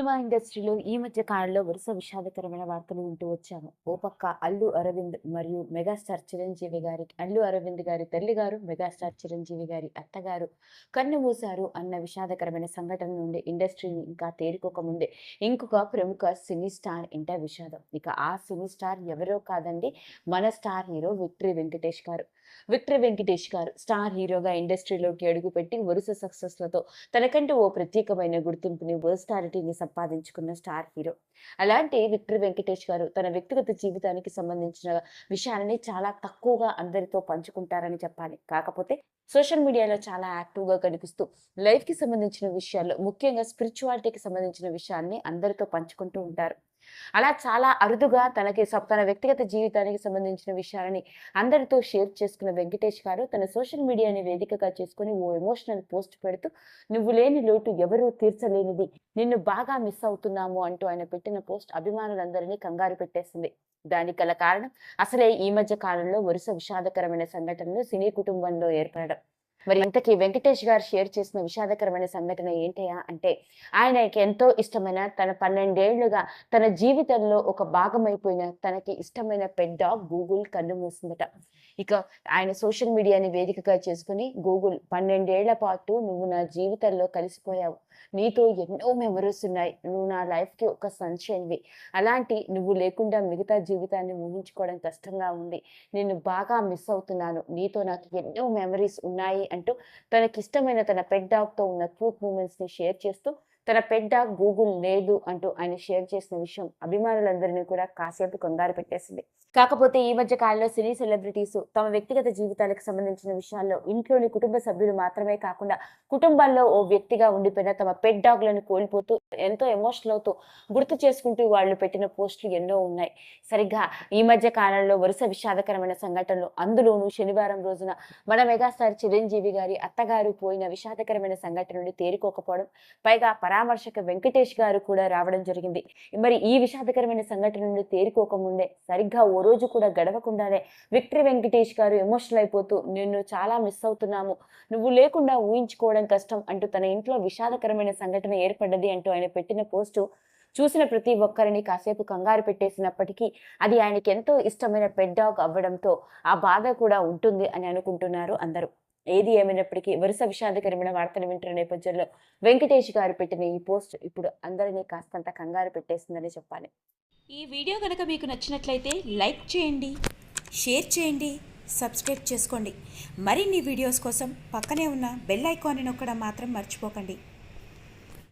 Cinema ఇండస్ట్రీలో ఈ మధ్య కాలంలో వరుస విషాదకరమైన వార్తలు వింటూ వచ్చాము. ఓ పక్క అల్లు అరవింద్ మరియు మెగాస్టార్ చిరంజీవి గారి అల్లు అరవింద్ గారి తల్లి గారు, మెగాస్టార్ చిరంజీవి గారి అత్తగారు కన్నుమూశారు అన్న విషాదకరమైన సంఘటన నుండి ఇండస్ట్రీని ఇంకా తేరుకోకముందే ఇంకొక ప్రముఖ సినీ స్టార్ ఇంట విషాదం. ఇక ఆ సినీ స్టార్ ఎవరో కాదండి, మన స్టార్ హీరో విక్టరీ వెంకటేష్ గారు. విక్టరీ వెంకటేష్ గారు స్టార్ హీరోగా ఇండస్ట్రీలోకి అడుగుపెట్టి వరుస సక్సెస్లతో తనకంటూ ఓ ప్రత్యేకమైన గుర్తింపుని, వర్స్టాలిటీని సంపాదించుకున్న స్టార్ హీరో. అలాంటి విక్టరీ వెంకటేష్ గారు తన వ్యక్తిగత జీవితానికి సంబంధించిన విషయాలని చాలా తక్కువగా అందరితో పంచుకుంటారని చెప్పాలి. కాకపోతే సోషల్ మీడియాలో చాలా యాక్టివ్‌గా కనిపిస్తూ లైఫ్‌కి సంబంధించిన విషయాల్లో, ముఖ్యంగా స్పిరిచువాలిటీకి సంబంధించిన విషయాల్ని అందరితో పంచుకుంటూ ఉంటారు. అలా చాలా అరుదుగా తన వ్యక్తిగత జీవితానికి సంబంధించిన విషయాలని అందరితో షేర్ చేసుకున్న వెంకటేష్ గారు తన సోషల్ మీడియాని వేదికగా చేసుకొని ఓ ఎమోషనల్ పోస్ట్ పెడుతూ, "నువ్వు లేని లోటు ఎవరూ తీర్చలేనిది. నిన్ను బాగా మిస్ అవుతున్నాము" అంటూ ఆయన పెట్టిన పోస్ట్ అభిమానులందరినీ కంగారు పెట్టేసింది. దానికి గల కారణం అసలే ఈ మధ్య కాలంలో వరుస విషాదకరమైన సంఘటనలు సినీ కుటుంబంలో ఏర్పడడం. మరి ఇంతకీ వెంకటేష్ గారు షేర్ చేసిన విషాదకరమైన సంఘటన ఏంటయ్యా అంటే, ఆయనకి ఎంతో ఇష్టమైన, తన 12 ఏళ్లుగా తన జీవితంలో ఒక భాగమైపోయిన, తనకి ఇష్టమైన పెట్ డాగ్ గూగుల్ కన్నుమూసిందట. ఇక ఆయన సోషల్ మీడియాని వేదికగా చేసుకొని, "గూగుల్, 12 ఏళ్ల పాటు నువ్వు నా జీవితంలో కలిసిపోయావు. నీతో ఎన్నో మెమరీస్ ఉన్నాయి. నువ్వు నా లైఫ్‌కి ఒక సన్‌షైన్‌వి. అలాంటి నువ్వు లేకుండా మిగతా జీవితాన్ని ఊహించుకోవడం కష్టంగా ఉంది. నిన్ను బాగా మిస్ అవుతున్నాను. నీతో నాకు ఎన్నో మెమరీస్ ఉన్నాయి" అంటూ తనకిష్టమైన తన పెట్ డాగ్‌తో ఉన్న క్యూట్ మూమెంట్స్‌ని షేర్ చేస్తూ, తన పెట్ డాగ్ గూగుల్ లేదు అంటూ ఆయన షేర్ చేసిన విషయం అభిమానులందరినీ కూడా కాసేపు కంగారు పెట్టేసింది. కాకపోతే ఈ మధ్య కాలంలో సినీ సెలబ్రిటీస్ తమ వ్యక్తిగత జీవితాలకు సంబంధించిన విషయాల్లో ఇంట్లోని కుటుంబ సభ్యులు మాత్రమే కాకుండా, కుటుంబాల్లో ఓ వ్యక్తిగా ఉండిపోయిన తమ పెట్ డాగ్‌లను కోల్పోతూ ఎంతో ఎమోషనల్ అవుతూ గుర్తు చేసుకుంటూ వాళ్ళు పెట్టిన పోస్టులు ఎన్నో ఉన్నాయి. సరిగ్గా ఈ మధ్య కాలంలో వరుస విషాదకరమైన సంఘటనలు, అందులోనూ శనివారం రోజున మన మెగాస్టార్ చిరంజీవి గారి అత్తగారు పోయిన విషాదకరమైన సంఘటన నుండి తేరుకోకపోవడం, పైగా పరామర్శక వెంకటేష్ గారు కూడా రావడం జరిగింది. మరి ఈ విషాదకరమైన సంఘటన నుండి తేరుకోకముందే, సరిగ్గా ఓ రోజు కూడా గడవకుండానే విక్టరీ వెంకటేష్ గారు ఎమోషనల్ అయిపోతూ, "నిన్ను చాలా మిస్ అవుతున్నాము. నువ్వు లేకుండా ఊహించుకోవడం కష్టం" అంటూ తన ఇంట్లో విషాదకరమైన సంఘటన ఏర్పడ్డది అంటూ ఆయన పెట్టిన పోస్టు చూసిన ప్రతి ఒక్కరిని కాసేపు కంగారు పెట్టేసినప్పటికీ, అది ఆయనకి ఎంతో ఇష్టమైన పెట్ డాగ్ అవ్వడంతో ఆ బాధ కూడా ఉంటుంది అని అనుకుంటున్నారు అందరూ. ఏది ఏమైనప్పటికీ వరుస విషాదకరమైన వార్తలు వింటున్న నేపథ్యంలో వెంకటేష్ గారు పెట్టిన ఈ పోస్ట్ ఇప్పుడు అందరినీ కాస్తంత కంగారు పెట్టేసిందని చెప్పాలి. ఈ వీడియో కనుక మీకు నచ్చినట్లయితే లైక్ చేయండి, షేర్ చేయండి, సబ్స్క్రైబ్ చేసుకోండి. మరిన్ని వీడియోస్ కోసం పక్కనే ఉన్న బెల్ ఐకాన్ని నొక్కడం మాత్రం మర్చిపోకండి.